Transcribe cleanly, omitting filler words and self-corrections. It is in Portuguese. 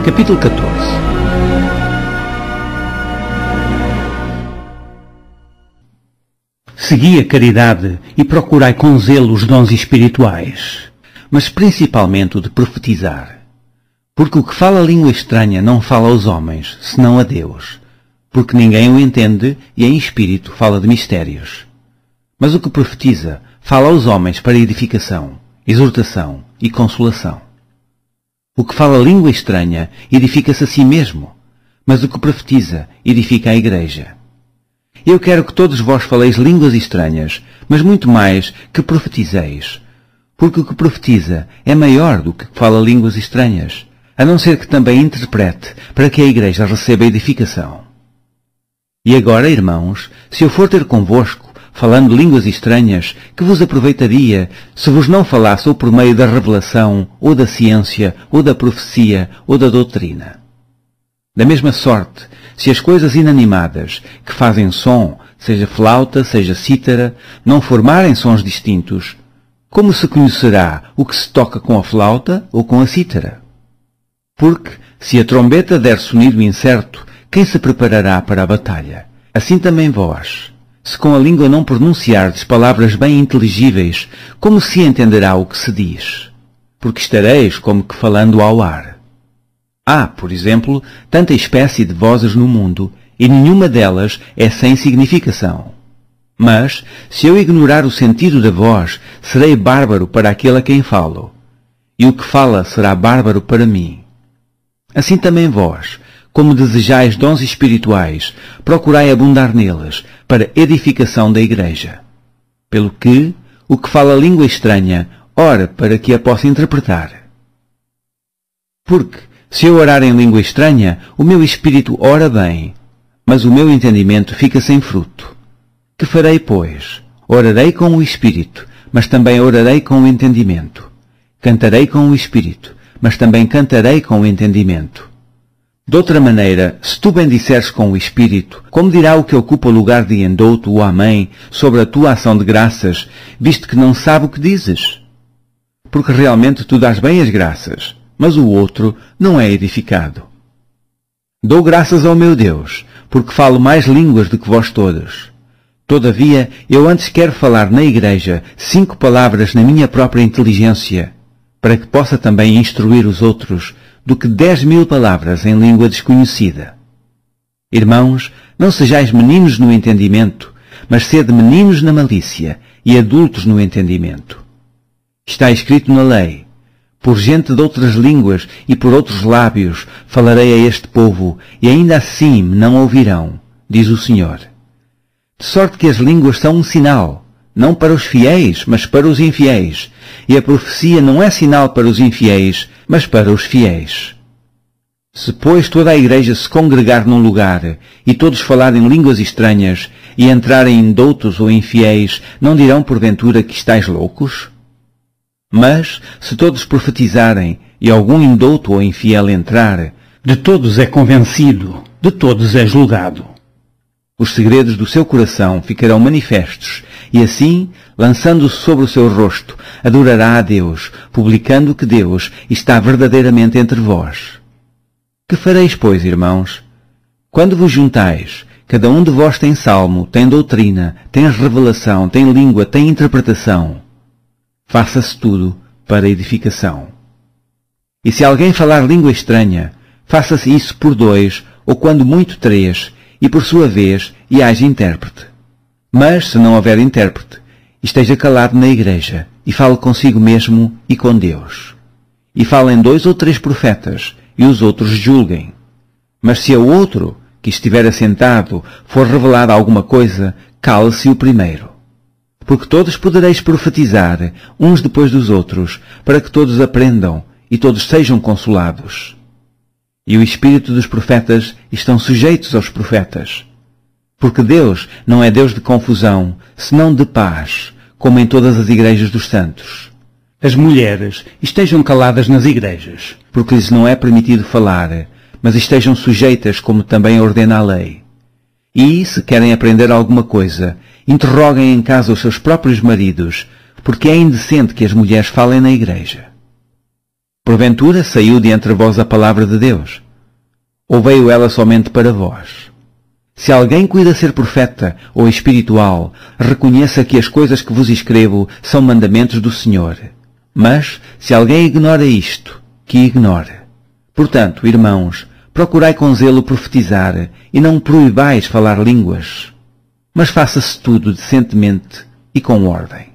Capítulo 14. Segui a caridade e procurai com zelo os dons espirituais, mas principalmente o de profetizar. Porque o que fala língua estranha não fala aos homens, senão a Deus, porque ninguém o entende e em espírito fala de mistérios. Mas o que profetiza fala aos homens para edificação, exortação e consolação. O que fala língua estranha edifica-se a si mesmo, mas o que profetiza edifica a igreja. Eu quero que todos vós faleis línguas estranhas, mas muito mais que profetizeis, porque o que profetiza é maior do que fala línguas estranhas, a não ser que também interprete para que a igreja receba edificação. E agora, irmãos, se eu for ter convosco, falando línguas estranhas, que vos aproveitaria se vos não falasse ou por meio da revelação, ou da ciência, ou da profecia, ou da doutrina? Da mesma sorte, se as coisas inanimadas, que fazem som, seja flauta, seja cítara, não formarem sons distintos, como se conhecerá o que se toca com a flauta ou com a cítara? Porque, se a trombeta der sonido incerto, quem se preparará para a batalha? Assim também vós. Se com a língua não pronunciardes palavras bem inteligíveis, como se entenderá o que se diz? Porque estareis como que falando ao ar. Há, por exemplo, tanta espécie de vozes no mundo, e nenhuma delas é sem significação. Mas, se eu ignorar o sentido da voz, serei bárbaro para aquele a quem falo, e o que fala será bárbaro para mim. Assim também vós, como desejais dons espirituais, procurai abundar neles, para edificação da igreja. Pelo que, o que fala língua estranha, ora para que a possa interpretar. Porque, se eu orar em língua estranha, o meu espírito ora bem, mas o meu entendimento fica sem fruto. Que farei, pois? Orarei com o espírito, mas também orarei com o entendimento. Cantarei com o espírito, mas também cantarei com o entendimento. De outra maneira, se tu bendisseres com o Espírito, como dirá o que ocupa o lugar de endouto ou amém sobre a tua ação de graças, visto que não sabe o que dizes? Porque realmente tu dás bem as graças, mas o outro não é edificado. Dou graças ao meu Deus, porque falo mais línguas do que vós todos. Todavia, eu antes quero falar na igreja 5 palavras na minha própria inteligência, para que possa também instruir os outros, do que 10.000 palavras em língua desconhecida. Irmãos, não sejais meninos no entendimento, mas sede meninos na malícia e adultos no entendimento. Está escrito na lei: por gente de outras línguas e por outros lábios falarei a este povo, e ainda assim me não ouvirão, diz o Senhor. De sorte que as línguas são um sinal, não para os fiéis, mas para os infiéis, e a profecia não é sinal para os infiéis, mas para os fiéis. Se, pois, toda a igreja se congregar num lugar, e todos falarem línguas estranhas, e entrarem indoutos ou infiéis, não dirão porventura que estáis loucos? Mas, se todos profetizarem, e algum indouto ou infiel entrar, de todos é convencido, de todos é julgado. Os segredos do seu coração ficarão manifestos, e assim, lançando-se sobre o seu rosto, adorará a Deus, publicando que Deus está verdadeiramente entre vós. Que fareis, pois, irmãos? Quando vos juntais, cada um de vós tem salmo, tem doutrina, tem revelação, tem língua, tem interpretação. Faça-se tudo para edificação. E se alguém falar língua estranha, faça-se isso por 2, ou quando muito 3, e por sua vez, e haja intérprete. Mas, se não houver intérprete, esteja calado na igreja, e fale consigo mesmo e com Deus. E falem 2 ou 3 profetas, e os outros julguem. Mas se ao outro, que estiver assentado, for revelada alguma coisa, cale-se o primeiro. Porque todos podereis profetizar, uns depois dos outros, para que todos aprendam, e todos sejam consolados. E o espírito dos profetas estão sujeitos aos profetas. Porque Deus não é Deus de confusão, senão de paz, como em todas as igrejas dos santos. As mulheres estejam caladas nas igrejas, porque lhes não é permitido falar, mas estejam sujeitas como também ordena a lei. E, se querem aprender alguma coisa, interroguem em casa os seus próprios maridos, porque é indecente que as mulheres falem na igreja. Porventura saiu de entre vós a palavra de Deus? Ou veio ela somente para vós? Se alguém cuida ser profeta ou espiritual, reconheça que as coisas que vos escrevo são mandamentos do Senhor. Mas, se alguém ignora isto, que ignore. Portanto, irmãos, procurai com zelo profetizar, e não proibais falar línguas. Mas faça-se tudo decentemente e com ordem.